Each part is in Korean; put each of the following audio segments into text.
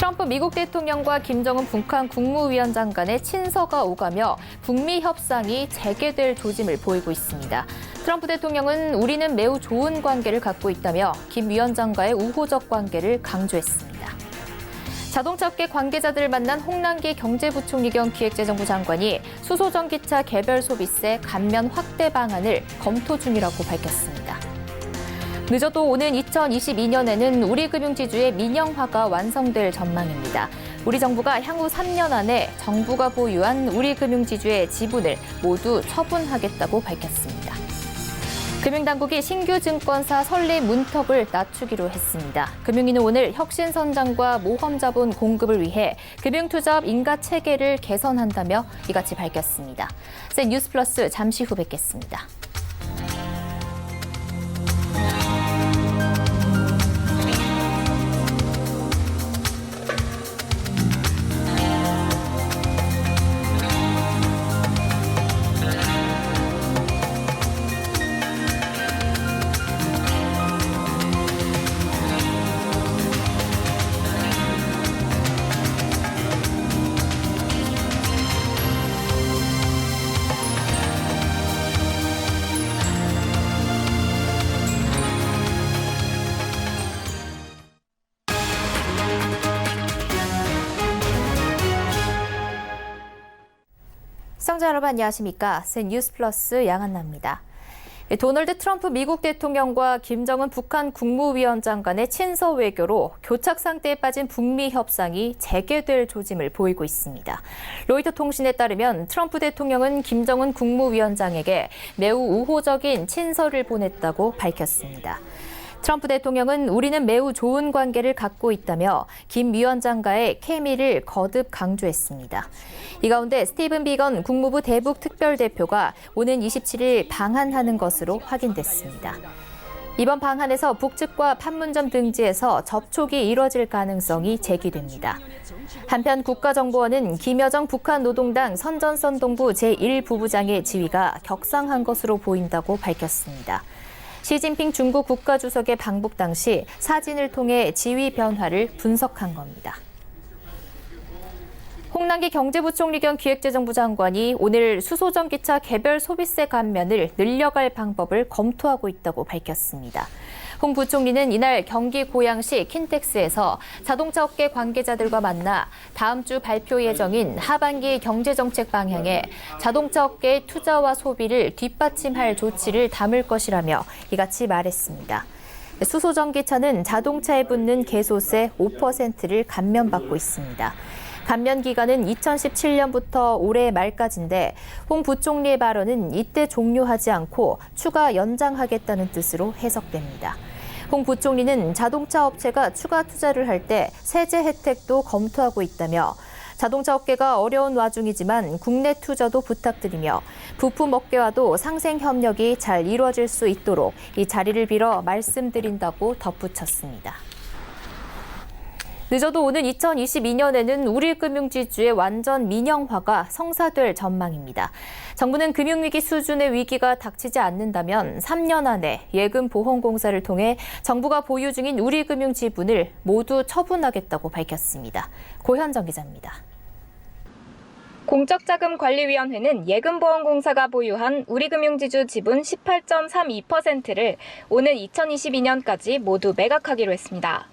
트럼프 미국 대통령과 김정은 북한 국무위원장 간의 친서가 오가며 북미 협상이 재개될 조짐을 보이고 있습니다. 트럼프 대통령은 우리는 매우 좋은 관계를 갖고 있다며 김 위원장과의 우호적 관계를 강조했습니다. 자동차업계 관계자들을 만난 홍남기 경제부총리 겸 기획재정부 장관이 수소전기차 개별 소비세 감면 확대 방안을 검토 중이라고 밝혔습니다. 늦어도 오는 2022년에는 우리 금융지주의 민영화가 완성될 전망입니다. 우리 정부가 향후 3년 안에 정부가 보유한 우리 금융지주의 지분을 모두 처분하겠다고 밝혔습니다. 금융당국이 신규 증권사 설립 문턱을 낮추기로 했습니다. 금융위는 오늘 혁신선장과 모험자본 공급을 위해 금융투자업 인가체계를 개선한다며 이같이 밝혔습니다. 뉴스플러스 잠시 후 뵙겠습니다. 시청자 여러분 안녕하십니까? 뉴스플러스 양한나입니다. 도널드 트럼프 미국 대통령과 김정은 북한 국무위원장 간의 친서 외교로 교착 상태에 빠진 북미 협상이 재개될 조짐을 보이고 있습니다. 로이터 통신에 따르면 트럼프 대통령은 김정은 국무위원장에게 매우 우호적인 친서를 보냈다고 밝혔습니다. 트럼프 대통령은 우리는 매우 좋은 관계를 갖고 있다며 김 위원장과의 케미를 거듭 강조했습니다. 이 가운데 스티븐 비건 국무부 대북 특별대표가 오는 27일 방한하는 것으로 확인됐습니다. 이번 방한에서 북측과 판문점 등지에서 접촉이 이뤄질 가능성이 제기됩니다. 한편 국가정보원은 김여정 북한 노동당 선전선동부 제1부부장의 지위가 격상한 것으로 보인다고 밝혔습니다. 시진핑 중국 국가주석의 방북 당시 사진을 통해 지위 변화를 분석한 겁니다. 홍남기 경제부총리 겸 기획재정부 장관이 오늘 수소전기차 개별 소비세 감면을 늘려갈 방법을 검토하고 있다고 밝혔습니다. 홍 부총리는 이날 경기 고양시 킨텍스에서 자동차업계 관계자들과 만나 다음 주 발표 예정인 하반기 경제정책 방향에 자동차업계의 투자와 소비를 뒷받침할 조치를 담을 것이라며 이같이 말했습니다. 수소전기차는 자동차에 붙는 개소세 5%를 감면받고 있습니다. 감면 기간은 2017년부터 올해 말까지인데 홍 부총리의 발언은 이때 종료하지 않고 추가 연장하겠다는 뜻으로 해석됩니다. 홍 부총리는 자동차 업체가 추가 투자를 할 때 세제 혜택도 검토하고 있다며 자동차 업계가 어려운 와중이지만 국내 투자도 부탁드리며 부품 업계와도 상생 협력이 잘 이루어질 수 있도록 이 자리를 빌어 말씀드린다고 덧붙였습니다. 늦어도 오는 2022년에는 우리 금융지주의 완전 민영화가 성사될 전망입니다. 정부는 금융위기 수준의 위기가 닥치지 않는다면 3년 안에 예금보험공사를 통해 정부가 보유 중인 우리 금융 지분을 모두 처분하겠다고 밝혔습니다. 고현정 기자입니다. 공적자금관리위원회는 예금보험공사가 보유한 우리금융지주 지분 18.32%를 오는 2022년까지 모두 매각하기로 했습니다.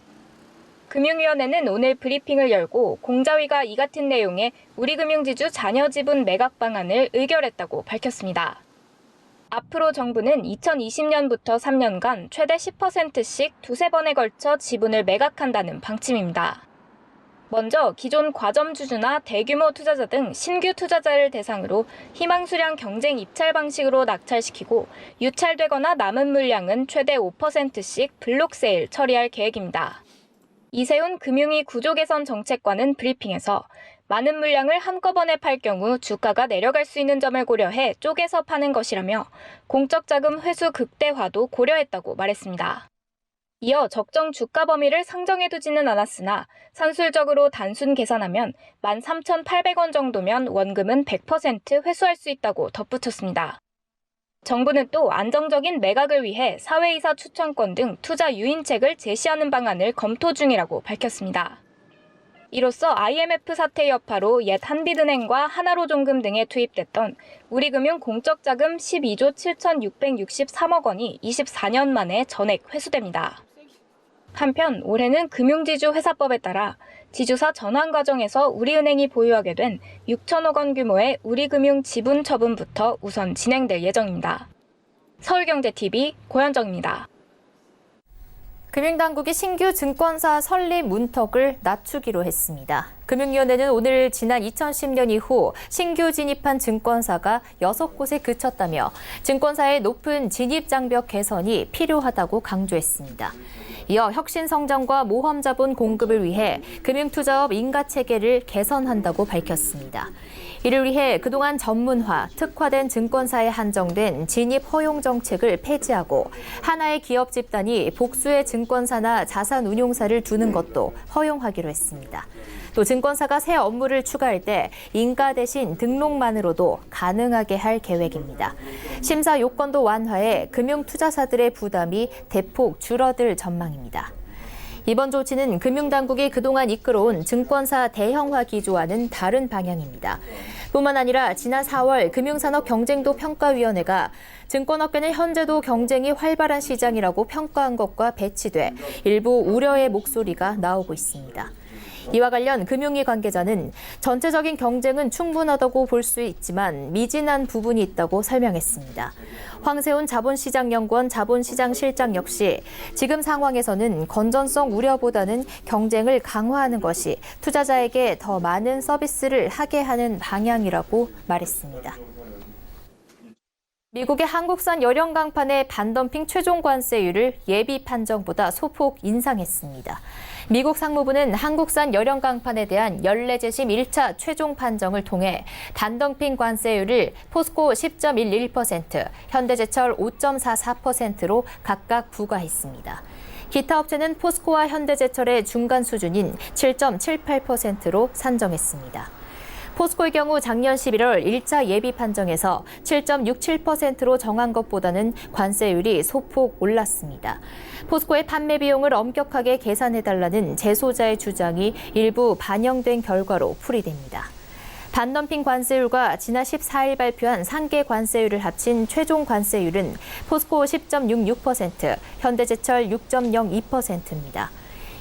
금융위원회는 오늘 브리핑을 열고 공자위가 이 같은 내용의 우리금융지주 잔여지분 매각 방안을 의결했다고 밝혔습니다. 앞으로 정부는 2020년부터 3년간 최대 10%씩 두세 번에 걸쳐 지분을 매각한다는 방침입니다. 먼저 기존 과점주주나 대규모 투자자 등 신규 투자자를 대상으로 희망수량 경쟁 입찰 방식으로 낙찰시키고 유찰되거나 남은 물량은 최대 5%씩 블록세일 처리할 계획입니다. 이세훈 금융위 구조개선 정책관은 브리핑에서 많은 물량을 한꺼번에 팔 경우 주가가 내려갈 수 있는 점을 고려해 쪼개서 파는 것이라며 공적 자금 회수 극대화도 고려했다고 말했습니다. 이어 적정 주가 범위를 상정해두지는 않았으나 산술적으로 단순 계산하면 13,800원 정도면 원금은 100% 회수할 수 있다고 덧붙였습니다. 정부는 또 안정적인 매각을 위해 사회이사 추천권 등 투자 유인책을 제시하는 방안을 검토 중이라고 밝혔습니다. 이로써 IMF 사태 여파로 옛 한빛은행과 하나로종금 등에 투입됐던 우리금융 공적자금 12조 7,663억 원이 24년 만에 전액 회수됩니다. 한편 올해는 금융지주 회사법에 따라 지주사 전환 과정에서 우리은행이 보유하게 된 6천억 원 규모의 우리금융 지분 처분부터 우선 진행될 예정입니다. 서울경제TV 고현정입니다. 금융당국이 신규 증권사 설립 문턱을 낮추기로 했습니다. 금융위원회는 오늘 지난 2010년 이후 신규 진입한 증권사가 6곳에 그쳤다며 증권사의 높은 진입 장벽 개선이 필요하다고 강조했습니다. 이어 혁신 성장과 모험 자본 공급을 위해 금융투자업 인가체계를 개선한다고 밝혔습니다. 이를 위해 그동안 전문화, 특화된 증권사에 한정된 진입 허용 정책을 폐지하고 하나의 기업 집단이 복수의 증권사나 자산운용사를 두는 것도 허용하기로 했습니다. 또 증권사가 새 업무를 추가할 때 인가 대신 등록만으로도 가능하게 할 계획입니다. 심사 요건도 완화해 금융투자사들의 부담이 대폭 줄어들 전망입니다. 이번 조치는 금융당국이 그동안 이끌어온 증권사 대형화 기조와는 다른 방향입니다. 뿐만 아니라 지난 4월 금융산업경쟁도 평가위원회가 증권업계는 현재도 경쟁이 활발한 시장이라고 평가한 것과 배치돼 일부 우려의 목소리가 나오고 있습니다. 이와 관련 금융위 관계자는 전체적인 경쟁은 충분하다고 볼 수 있지만 미진한 부분이 있다고 설명했습니다. 황세훈 자본시장연구원 자본시장실장 역시 지금 상황에서는 건전성 우려보다는 경쟁을 강화하는 것이 투자자에게 더 많은 서비스를 하게 하는 방향이라고 말했습니다. 미국의 한국산 열형 강판의 반덤핑 최종 관세율을 예비 판정보다 소폭 인상했습니다. 미국 상무부는 한국산 열형 강판에 대한 연례재심 1차 최종 판정을 통해 반덤핑 관세율을 포스코 10.11%, 현대제철 5.44%로 각각 부과했습니다. 기타 업체는 포스코와 현대제철의 중간 수준인 7.78%로 산정했습니다. 포스코의 경우 작년 11월 1차 예비 판정에서 7.67%로 정한 것보다는 관세율이 소폭 올랐습니다. 포스코의 판매 비용을 엄격하게 계산해달라는 제소자의 주장이 일부 반영된 결과로 풀이됩니다. 반덤핑 관세율과 지난 14일 발표한 상계 관세율을 합친 최종 관세율은 포스코 10.66%, 현대제철 6.02%입니다.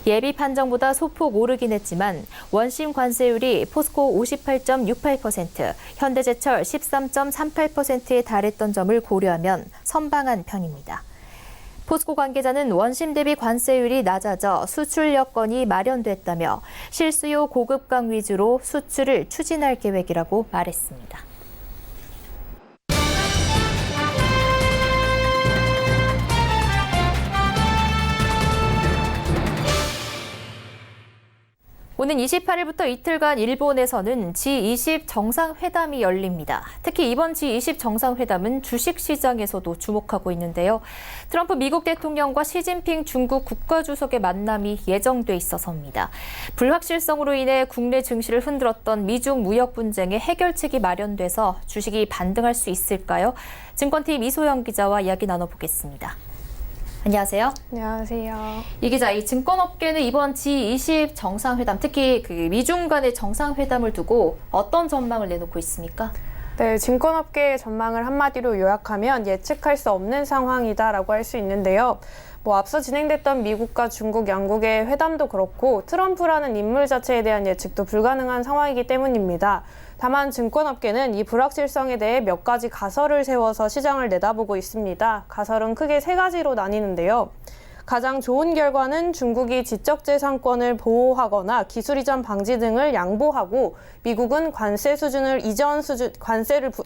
예비 판정보다 소폭 오르긴 했지만 원심 관세율이 포스코 58.68%, 현대제철 13.38%에 달했던 점을 고려하면 선방한 편입니다. 포스코 관계자는 원심 대비 관세율이 낮아져 수출 여건이 마련됐다며 실수요 고급강 위주로 수출을 추진할 계획이라고 말했습니다. 오는 28일부터 이틀간 일본에서는 G20 정상회담이 열립니다. 특히 이번 G20 정상회담은 주식시장에서도 주목하고 있는데요. 트럼프 미국 대통령과 시진핑 중국 국가주석의 만남이 예정돼 있어서입니다. 불확실성으로 인해 국내 증시를 흔들었던 미중 무역 분쟁의 해결책이 마련돼서 주식이 반등할 수 있을까요? 증권팀 이소영 기자와 이야기 나눠보겠습니다. 안녕하세요. 안녕하세요. 이 기자, 이 증권업계는 이번 G20 정상회담, 특히 그 미중 간의 정상회담을 두고 어떤 전망을 내놓고 있습니까? 네, 증권업계의 전망을 한마디로 요약하면 예측할 수 없는 상황이다라고 할 수 있는데요. 앞서 진행됐던 미국과 중국 양국의 회담도 그렇고 트럼프라는 인물 자체에 대한 예측도 불가능한 상황이기 때문입니다. 다만 증권업계는 이 불확실성에 대해 몇 가지 가설을 세워서 시장을 내다보고 있습니다. 가설은 크게 세 가지로 나뉘는데요. 가장 좋은 결과는 중국이 지적재산권을 보호하거나 기술 이전 방지 등을 양보하고 미국은 관세 수준을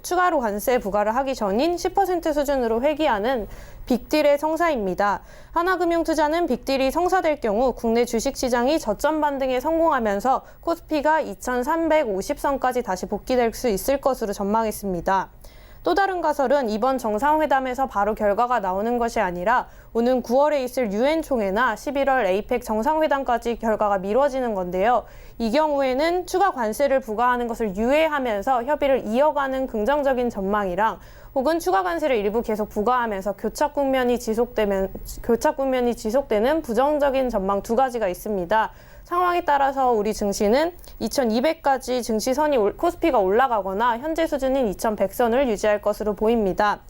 추가로 관세 부과를 하기 전인 10% 수준으로 회귀하는 빅딜의 성사입니다. 하나금융투자는 빅딜이 성사될 경우 국내 주식시장이 저점 반등에 성공하면서 코스피가 2350선까지 다시 복귀될 수 있을 것으로 전망했습니다. 또 다른 가설은 이번 정상회담에서 바로 결과가 나오는 것이 아니라 오는 9월에 있을 UN 총회나 11월 에이펙 정상회담까지 결과가 미뤄지는 건데요. 이 경우에는 추가 관세를 부과하는 것을 유예하면서 협의를 이어가는 긍정적인 전망이랑 혹은 추가 관세를 일부 계속 부과하면서 교착 국면이 지속되는 부정적인 전망 두 가지가 있습니다. 상황에 따라서 우리 증시는 2200까지 증시선이 코스피가 올라가거나 현재 수준인 2100선을 유지할 것으로 보입니다.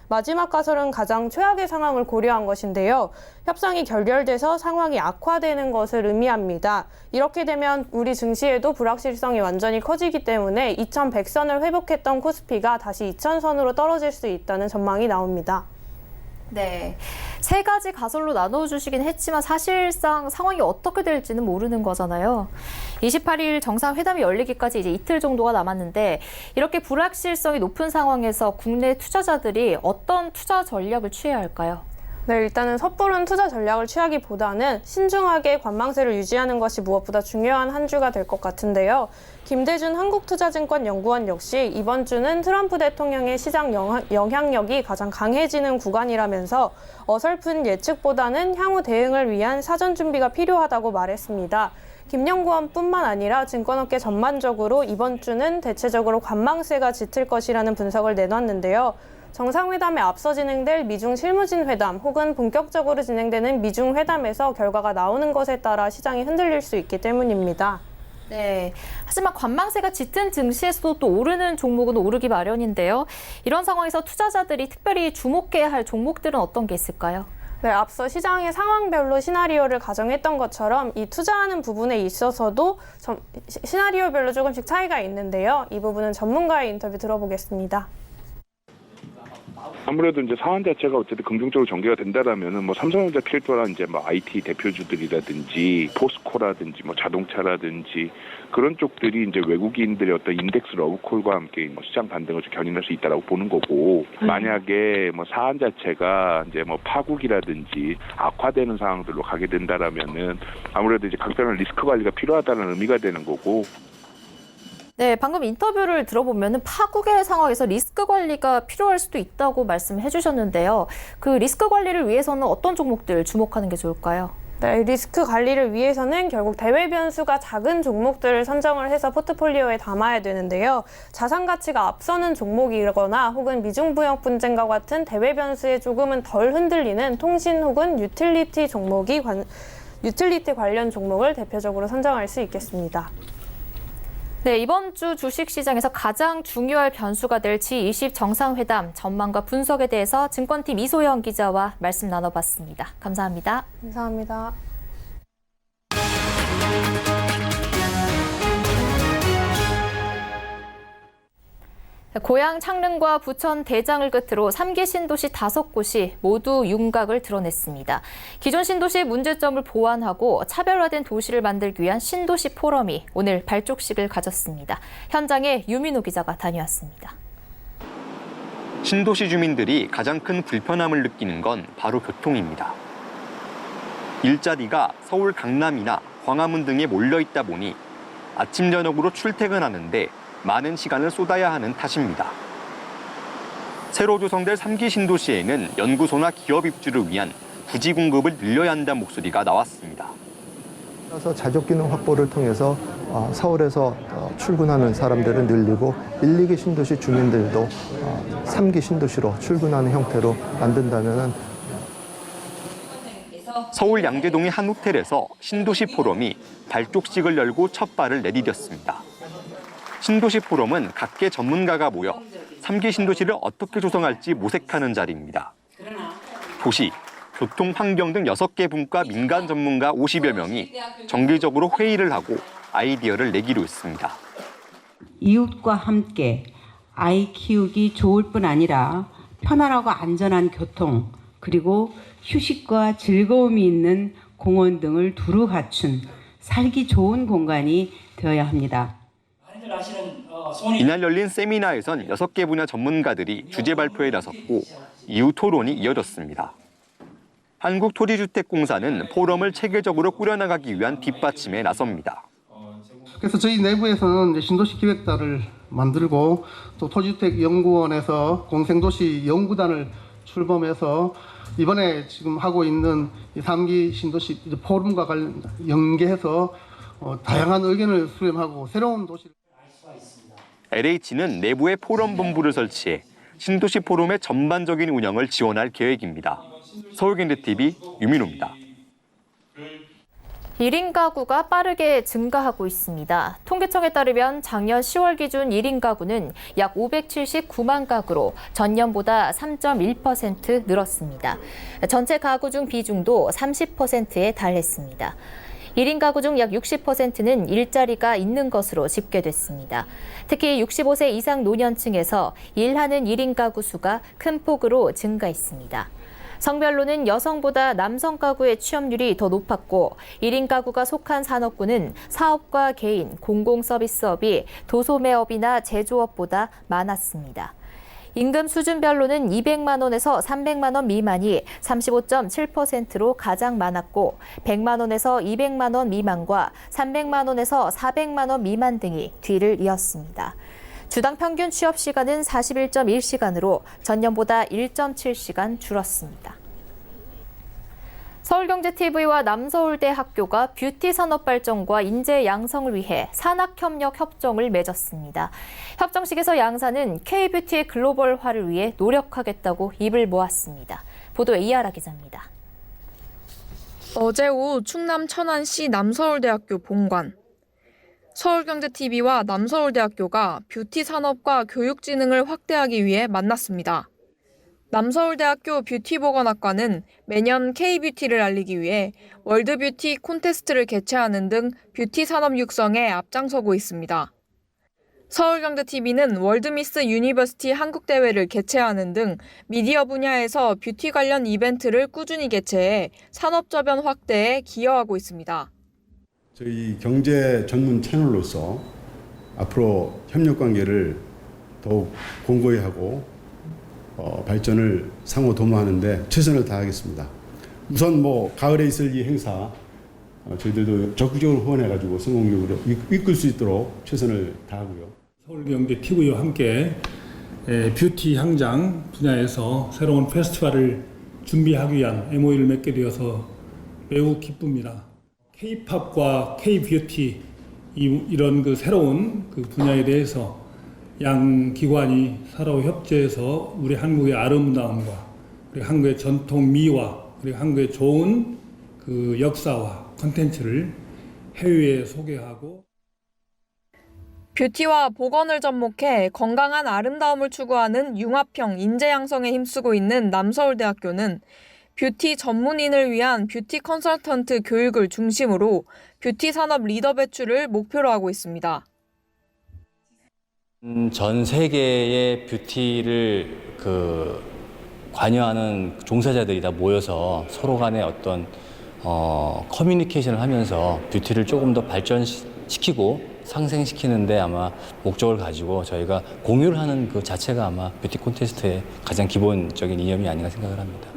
마지막 가설은 가장 최악의 상황을 고려한 것인데요. 협상이 결렬돼서 상황이 악화되는 것을 의미합니다. 이렇게 되면 우리 증시에도 불확실성이 완전히 커지기 때문에 2100선을 회복했던 코스피가 다시 2000선으로 떨어질 수 있다는 전망이 나옵니다. 네, 세 가지 가설로 나눠주시긴 했지만 사실상 상황이 어떻게 될지는 모르는 거잖아요. 28일 정상회담이 열리기까지 이제 이틀 정도가 남았는데 이렇게 불확실성이 높은 상황에서 국내 투자자들이 어떤 투자 전략을 취해야 할까요? 네, 일단은 섣부른 투자 전략을 취하기보다는 신중하게 관망세를 유지하는 것이 무엇보다 중요한 한 주가 될 것 같은데요. 김대준 한국투자증권 연구원 역시 이번 주는 트럼프 대통령의 시장 영향력이 가장 강해지는 구간이라면서 어설픈 예측보다는 향후 대응을 위한 사전 준비가 필요하다고 말했습니다. 김 연구원뿐만 아니라 증권업계 전반적으로 이번 주는 대체적으로 관망세가 짙을 것이라는 분석을 내놨는데요. 정상회담에 앞서 진행될 미중 실무진 회담 혹은 본격적으로 진행되는 미중 회담에서 결과가 나오는 것에 따라 시장이 흔들릴 수 있기 때문입니다. 네, 하지만 관망세가 짙은 증시에서도 또 오르는 종목은 오르기 마련인데요. 이런 상황에서 투자자들이 특별히 주목해야 할 종목들은 어떤 게 있을까요? 네, 앞서 시장의 상황별로 시나리오를 가정했던 것처럼 이 투자하는 부분에 있어서도 시나리오별로 조금씩 차이가 있는데요. 이 부분은 전문가의 인터뷰 들어보겠습니다. 아무래도 이제 사안 자체가 어쨌든 긍정적으로 전개가 된다라면은 뭐 삼성전자 필두한 이제 뭐 IT 대표주들이라든지 포스코라든지 뭐 자동차라든지 그런 쪽들이 이제 외국인들의 어떤 인덱스 러브콜과 함께 뭐 시장 반등을 좀 견인할 수 있다라고 보는 거고 만약에 뭐 사안 자체가 이제 뭐 파국이라든지 악화되는 상황들로 가게 된다라면은 아무래도 이제 각별한 리스크 관리가 필요하다는 의미가 되는 거고. 네, 방금 인터뷰를 들어보면 파국의 상황에서 리스크 관리가 필요할 수도 있다고 말씀해 주셨는데요. 그 리스크 관리를 위해서는 어떤 종목들 주목하는 게 좋을까요? 네, 리스크 관리를 위해서는 결국 대외 변수가 작은 종목들을 선정을 해서 포트폴리오에 담아야 되는데요. 자산 가치가 앞서는 종목이거나 혹은 미중 무역 분쟁과 같은 대외 변수에 조금은 덜 흔들리는 통신 혹은 유틸리티 관련 종목을 대표적으로 선정할 수 있겠습니다. 네, 이번 주 주식시장에서 가장 중요할 변수가 될 G20 정상회담 전망과 분석에 대해서 증권팀 이소영 기자와 말씀 나눠봤습니다. 감사합니다. 감사합니다. 고양 창릉과 부천 대장을 끝으로 3기 신도시 5곳이 모두 윤곽을 드러냈습니다. 기존 신도시의 문제점을 보완하고 차별화된 도시를 만들기 위한 신도시 포럼이 오늘 발족식을 가졌습니다. 현장에 유민호 기자가 다녀왔습니다. 신도시 주민들이 가장 큰 불편함을 느끼는 건 바로 교통입니다. 일자리가 서울 강남이나 광화문 등에 몰려 있다 보니 아침 저녁으로 출퇴근하는데 많은 시간을 쏟아야 하는 탓입니다. 새로 조성될 3기 신도시에는 연구소나 기업 입주를 위한 부지 공급을 늘려야 한다는 목소리가 나왔습니다. 그래서 자족 기능 확보를 통해서 서울에서 출근하는 사람들을 늘리고 1, 2기 신도시 주민들도 3기 신도시로 출근하는 형태로 만든다면 서울 양재동의 한 호텔에서 신도시 포럼이 발족식을 열고 첫 발을 내디뎠습니다. 신도시 포럼은 각계 전문가가 모여 3기 신도시를 어떻게 조성할지 모색하는 자리입니다. 도시, 교통, 환경 등 6개 분과 민간 전문가 50여 명이 정기적으로 회의를 하고 아이디어를 내기로 했습니다. 이웃과 함께 아이 키우기 좋을 뿐 아니라 편안하고 안전한 교통, 그리고 휴식과 즐거움이 있는 공원 등을 두루 갖춘 살기 좋은 공간이 되어야 합니다. 이날 열린 세미나에선 6개 분야 전문가들이 주제 발표에 나섰고 이후 토론이 이어졌습니다. 한국토지주택공사는 포럼을 체계적으로 꾸려나가기 위한 뒷받침에 나섭니다. 그래서 저희 내부에서는 신도시 기획단을 만들고 또 토지주택연구원에서 공생도시 연구단을 출범해서 이번에 지금 하고 있는 이 3기 신도시 포럼과 연계해서 다양한 의견을 수렴하고 새로운 도시를 LH는 내부에 포럼 본부를 설치해 신도시 포럼의 전반적인 운영을 지원할 계획입니다. 서울경제TV 유민호입니다. 1인 가구가 빠르게 증가하고 있습니다. 통계청에 따르면 작년 10월 기준 1인 가구는 약 579만 가구로 전년보다 3.1% 늘었습니다. 전체 가구 중 비중도 30%에 달했습니다. 1인 가구 중 약 60%는 일자리가 있는 것으로 집계됐습니다. 특히 65세 이상 노년층에서 일하는 1인 가구 수가 큰 폭으로 증가했습니다. 성별로는 여성보다 남성 가구의 취업률이 더 높았고 1인 가구가 속한 산업군은 사업과 개인, 공공서비스업이 도소매업이나 제조업보다 많았습니다. 임금 수준별로는 200만 원에서 300만 원 미만이 35.7%로 가장 많았고 100만 원에서 200만 원 미만과 300만 원에서 400만 원 미만 등이 뒤를 이었습니다. 주당 평균 취업 시간은 41.1시간으로 전년보다 1.7시간 줄었습니다. 서울경제TV와 남서울대학교가 뷰티 산업 발전과 인재 양성을 위해 산학협력 협정을 맺었습니다. 협정식에서 양사는 K-뷰티의 글로벌화를 위해 노력하겠다고 입을 모았습니다. 보도에 이하라 기자입니다. 어제 오후 충남 천안시 남서울대학교 본관. 서울경제TV와 남서울대학교가 뷰티 산업과 교육 지능을 확대하기 위해 만났습니다. 남서울대학교 뷰티보건학과는 매년 K-뷰티를 알리기 위해 월드뷰티 콘테스트를 개최하는 등 뷰티 산업 육성에 앞장서고 있습니다. 서울경제TV는 월드미스 유니버시티 한국대회를 개최하는 등 미디어 분야에서 뷰티 관련 이벤트를 꾸준히 개최해 산업저변 확대에 기여하고 있습니다. 저희 경제 전문 채널로서 앞으로 협력 관계를 더욱 공고히 하고 발전을 상호 도모하는데 최선을 다하겠습니다. 우선 가을에 있을 이 행사 저희들도 적극적으로 후원해가지고 성공적으로 이끌 수 있도록 최선을 다하고요. 서울경제TV와 함께 뷰티 향장 분야에서 새로운 페스티벌을 준비하기 위한 MOU를 맺게 되어서 매우 기쁩니다. K-팝과 K-뷰티 이런 새로운 분야에 대해서 양 기관이 서로 협조해서 우리 한국의 아름다움과 우리 한국의 전통 미와 그리고 한국의 좋은 역사와 콘텐츠를 해외에 소개하고 뷰티와 보건을 접목해 건강한 아름다움을 추구하는 융합형 인재 양성에 힘쓰고 있는 남서울대학교는 뷰티 전문인을 위한 뷰티 컨설턴트 교육을 중심으로 뷰티 산업 리더 배출을 목표로 하고 있습니다. 전 세계의 뷰티를 관여하는 종사자들이 다 모여서 서로 간에 어떤 커뮤니케이션을 하면서 뷰티를 조금 더 발전시키고 상생시키는데 아마 목적을 가지고 저희가 공유를 하는 그 자체가 아마 뷰티 콘테스트의 가장 기본적인 이념이 아닌가 생각을 합니다.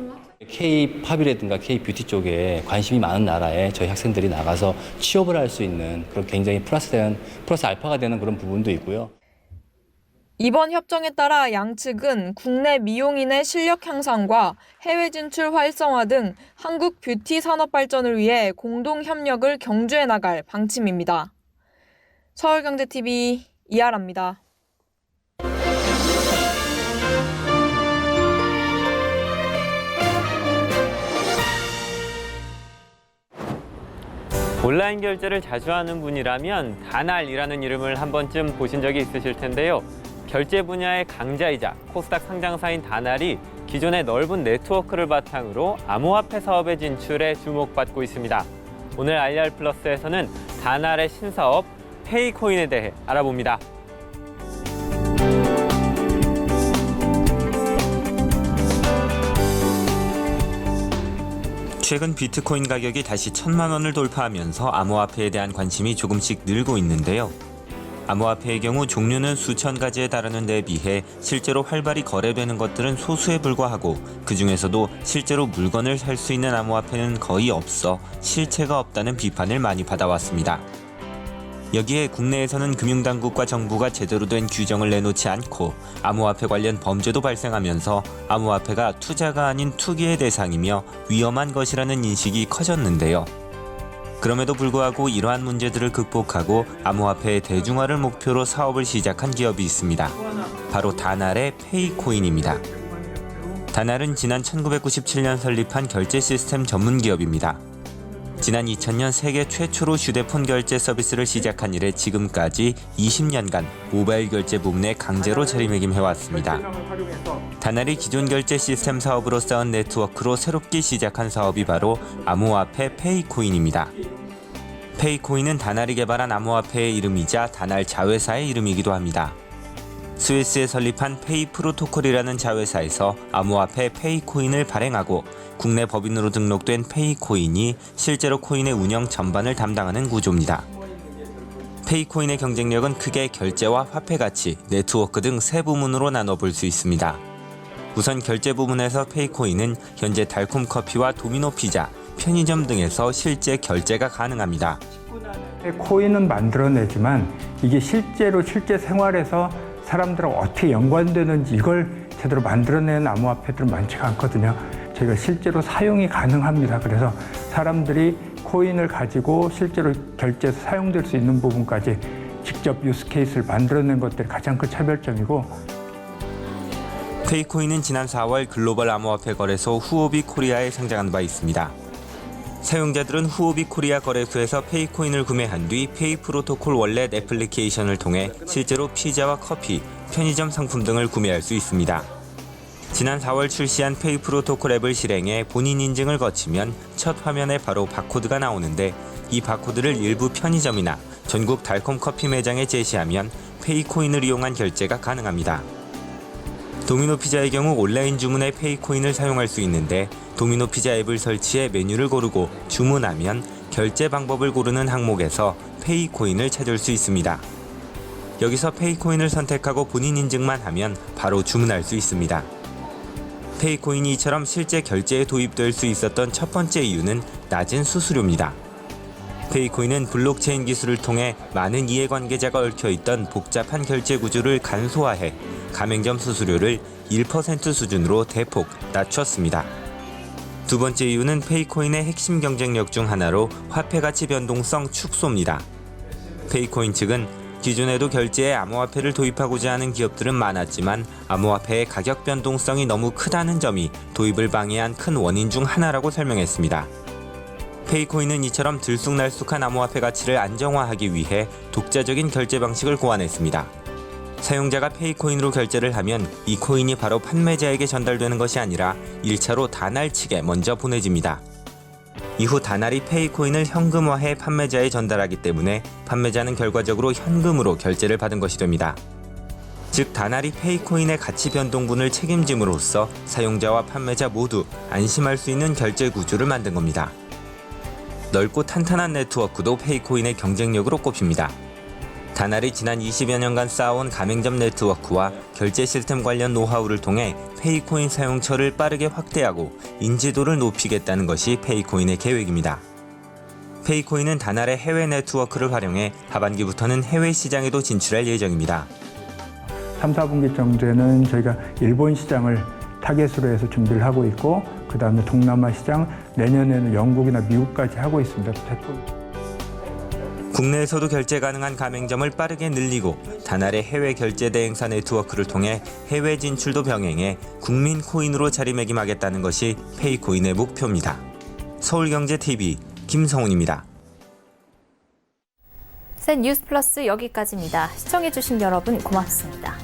K-팝이라든가 K-뷰티 쪽에 관심이 많은 나라에 저희 학생들이 나가서 취업을 할 수 있는 그런 굉장히 플러스 알파가 되는 그런 부분도 있고요. 이번 협정에 따라 양측은 국내 미용인의 실력 향상과 해외 진출 활성화 등 한국 뷰티 산업 발전을 위해 공동 협력을 경주해 나갈 방침입니다. 서울경제TV 이하라입니다. 온라인 결제를 자주 하는 분이라면 다날이라는 이름을 한 번쯤 보신 적이 있으실 텐데요. 결제 분야의 강자이자 코스닥 상장사인 다날이 기존의 넓은 네트워크를 바탕으로 암호화폐 사업의 진출에 주목받고 있습니다. 오늘 IR+에서는 다날의 신사업 페이코인에 대해 알아봅니다. 최근 비트코인 가격이 다시 1,000만 원을 돌파하면서 암호화폐에 대한 관심이 조금씩 늘고 있는데요. 암호화폐의 경우 종류는 수천 가지에 달하는 데 비해 실제로 활발히 거래되는 것들은 소수에 불과하고 그 중에서도 실제로 물건을 살 수 있는 암호화폐는 거의 없어 실체가 없다는 비판을 많이 받아왔습니다. 여기에 국내에서는 금융당국과 정부가 제대로 된 규정을 내놓지 않고 암호화폐 관련 범죄도 발생하면서 암호화폐가 투자가 아닌 투기의 대상이며 위험한 것이라는 인식이 커졌는데요. 그럼에도 불구하고 이러한 문제들을 극복하고 암호화폐의 대중화를 목표로 사업을 시작한 기업이 있습니다. 바로 다날의 페이코인입니다. 다날은 지난 1997년 설립한 결제 시스템 전문 기업입니다. 지난 2000년 세계 최초로 휴대폰 결제 서비스를 시작한 이래 지금까지 20년간 모바일 결제 부문에 강제로 자리매김해왔습니다. 다날이 기존 결제 시스템 사업으로 쌓은 네트워크로 새롭게 시작한 사업이 바로 암호화폐 페이코인입니다. 페이코인은 다날이 개발한 암호화폐의 이름이자 다날 자회사의 이름이기도 합니다. 스위스에 설립한 페이 프로토콜이라는 자회사에서 암호화폐 페이코인을 발행하고 국내 법인으로 등록된 페이코인이 실제로 코인의 운영 전반을 담당하는 구조입니다. 페이코인의 경쟁력은 크게 결제와 화폐 가치, 네트워크 등 세 부문으로 나눠볼 수 있습니다. 우선 결제 부문에서 페이코인은 현재 달콤 커피와 도미노 피자, 편의점 등에서 실제 결제가 가능합니다. 코인은 만들어내지만 이게 실제 생활에서 사람들하고 어떻게 연관되는지 이걸 제대로 만들어내는 암호화폐들은 많지가 않거든요. 저희가 실제로 사용이 가능합니다. 그래서 사람들이 코인을 가지고 실제로 결제에서 사용될 수 있는 부분까지 직접 유스 케이스를 만들어낸 것들이 가장 큰 차별점이고, 페이코인은 지난 4월 글로벌 암호화폐 거래소 후오비 코리아에 상장한 바 있습니다. 사용자들은 후오비 코리아 거래소에서 페이코인을 구매한 뒤 페이 프로토콜 월렛 애플리케이션을 통해 실제로 피자와 커피, 편의점 상품 등을 구매할 수 있습니다. 지난 4월 출시한 페이 프로토콜 앱을 실행해 본인 인증을 거치면 첫 화면에 바로 바코드가 나오는데 이 바코드를 일부 편의점이나 전국 달콤 커피 매장에 제시하면 페이코인을 이용한 결제가 가능합니다. 도미노 피자의 경우 온라인 주문에 페이코인을 사용할 수 있는데 도미노 피자 앱을 설치해 메뉴를 고르고 주문하면 결제 방법을 고르는 항목에서 페이코인을 찾을 수 있습니다. 여기서 페이코인을 선택하고 본인 인증만 하면 바로 주문할 수 있습니다. 페이코인이 이처럼 실제 결제에 도입될 수 있었던 첫 번째 이유는 낮은 수수료입니다. 페이코인은 블록체인 기술을 통해 많은 이해관계자가 얽혀있던 복잡한 결제 구조를 간소화해 가맹점 수수료를 1% 수준으로 대폭 낮췄습니다. 두 번째 이유는 페이코인의 핵심 경쟁력 중 하나로 화폐 가치 변동성 축소입니다. 페이코인 측은 기존에도 결제에 암호화폐를 도입하고자 하는 기업들은 많았지만 암호화폐의 가격 변동성이 너무 크다는 점이 도입을 방해한 큰 원인 중 하나라고 설명했습니다. 페이코인은 이처럼 들쑥날쑥한 암호화폐 가치를 안정화하기 위해 독자적인 결제 방식을 고안했습니다. 사용자가 페이코인으로 결제를 하면 이 코인이 바로 판매자에게 전달되는 것이 아니라 1차로 다날 측에 먼저 보내집니다. 이후 다날이 페이코인을 현금화해 판매자에 전달하기 때문에 판매자는 결과적으로 현금으로 결제를 받은 것이 됩니다. 즉 다날이 페이코인의 가치 변동분을 책임짐으로써 사용자와 판매자 모두 안심할 수 있는 결제 구조를 만든 겁니다. 넓고 탄탄한 네트워크도 페이코인의 경쟁력으로 꼽힙니다. 다날이 지난 20여 년간 쌓아온 가맹점 네트워크와 결제 시스템 관련 노하우를 통해 페이코인 사용처를 빠르게 확대하고 인지도를 높이겠다는 것이 페이코인의 계획입니다. 페이코인은 다날의 해외 네트워크를 활용해 하반기부터는 해외 시장에도 진출할 예정입니다. 3, 4분기 정도에는 저희가 일본 시장을 타겟으로 해서 준비를 하고 있고, 그 다음에 동남아 시장, 내년에는 영국이나 미국까지 하고 있습니다. 국내에서도 결제 가능한 가맹점을 빠르게 늘리고 다날의 해외 결제 대행사 네트워크를 통해 해외 진출도 병행해 국민 코인으로 자리매김하겠다는 것이 페이코인의 목표입니다. 서울경제TV 김성훈입니다. 센 뉴스 플러스 여기까지입니다. 시청해주신 여러분 고맙습니다.